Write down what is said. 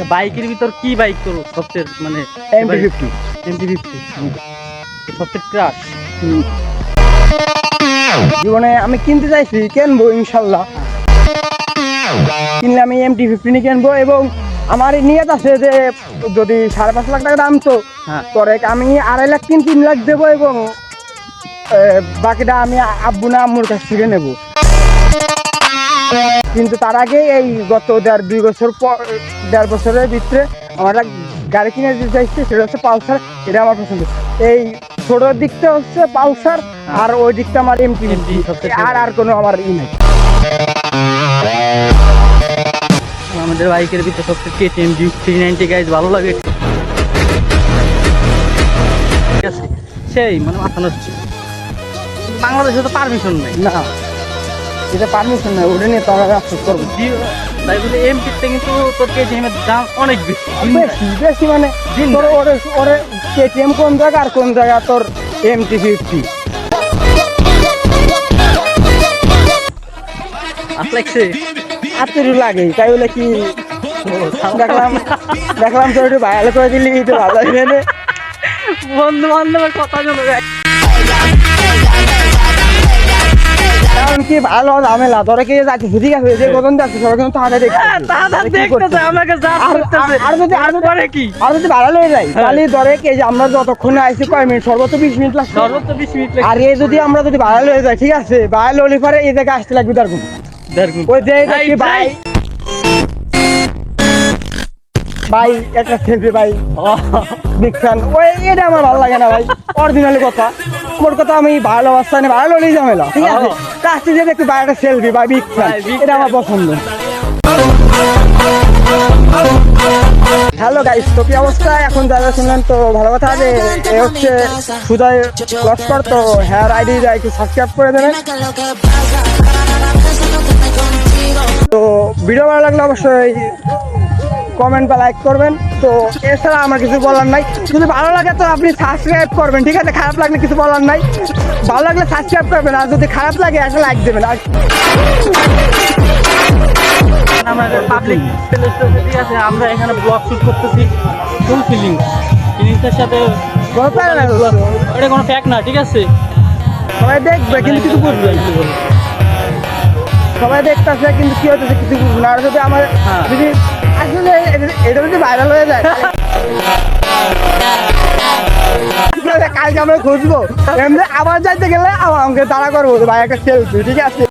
বাইকের ভিতর কি বাইক তোর সবচেয়ে মানে MT-50 MT-50 সবচেয়ে ক্রাশ? জীবনে আমি কিনতে চাইছি, কিনবো ইনশাল্লাহ। কিনলে আমি MT-50 কিনবো এবং আমার নিয়ত আছে যে যদি 5.5 লাখ টাকা দাম তো হ্যাঁ। পরে আমি 2.5 লাখ 3 লাখ দেবো এবং বাকিটা আমি আব্বু না আম্মুর কাছ থেকে নেব। কিন্তু তার আগে এই গত 1.5-2 বছর পর 1.5 বছরের ভিতরে আমার গাড়ি কিনে দিতে চাইছি, সেটা হচ্ছে পালসার। এটা আমার পছন্দ। এই ছোট দিকটা হচ্ছে পালসার আর ওই দিকটা আমার MT-50 আর কোনো আমার নাই। আমাদের বাইকের ভিতরে সবচেয়ে KTM Duke 390 গাইজ ভালো লাগে। ঠিক আছে, সেই মানে মাথা নষ্ট। বাংলাদেশে তো পারমিশন নেই না, এটা পারমিশন নাই, ওটা নিয়ে তো আমরা আফসোস করবো। তাই বলে MT-তে কিন্তু তোর KTM এর দাম অনেক বেশি বেশি মানে তোর ওরে KTM কোন জায়গা আর কোন জায়গা তোর MT-50 লাগছে আত্মীয় লাগে। তাই বলে কি দেখলাম তোর একটু ভাইরাল করে দিলি তো ভালো হবে না। বন্ধু বান্ধবের কথা চলে যায়। কারণ কি ভালো ঝামেলা তোরা কি যাচ্ছিস ঠিক আছে, যে কজন যাচ্ছিস সবাই কিন্তু তাদের দেখতেছে আমাকে যা করতেছে। আর যদি ভাইরাল হয়ে যায় তাহলে ধরে কি যে আমরা যতক্ষণে আইছি কয় মিনিট, সর্বোচ্চ 20 মিনিট লাগছে। সর্বোচ্চ 20 মিনিট আর এই যদি আমরা যদি ভাইরাল হয়ে যাই, ঠিক আছে, ভাইরাল হলে পরে এই জায়গায় আসতে লাগবে তার ওই যে ভাই ভাই একটা সেলফি ভাই দেখছেন, ওই এটা আমার ভালো লাগে না ভাই। অরিজিনালি কথা, মোর কথা আমি ভালো অবস্থা নেই, ভালো হলেই ঝামেলা। ঠিক আছে, কাছতে যে দেখতে ভাই একটা সেলফি ভাই বিখ্যান, এটা আমার পছন্দ। হ্যালো গাইস, তো কি অবস্থা? এখন যারা শুনলেন তো ভালো কথা, যে এ হচ্ছে সুদয় লস্কর। তো হেয়ার আইডি একটু সাবস্ক্রাইব করে দেবেন। তো ভিডিও ভালো লাগলে অবশ্যই কমেন্ট বা লাইক করবেন। তো এছাড়া আমার কিছু বলার নাই, যদি ভালো লাগে তো আপনি সাবস্ক্রাইব করবেন। ঠিক আছে, খারাপ লাগলে কিছু বলার নাই, ভালো লাগলে সাবস্ক্রাইব করবেন, আর যদি খারাপ লাগে একটা লাইক দেবেন। আর আমাদের পাবলিক প্লেস ঠিক আছে, আমরা এখানে ব্লগ শুট করতেছি, ফুল ফিলিংসের সাথে। এটা কোনো ফ্যাক্ট না, ঠিক আছে, সবাই দেখবে কিন্তু কিছু বুঝবে না। সবাই দেখতেছে কিন্তু কি হতেছে কিছু বুঝবে না। আর যদি আমার যদি আসলে এটা যদি ভাইরাল হয়ে যায় কালকে আমরা খুঁজবো, এমনি আবার যাইতে গেলে আমাকে তাড়া করবো ভাই একটা সেলফি। ঠিক আছে।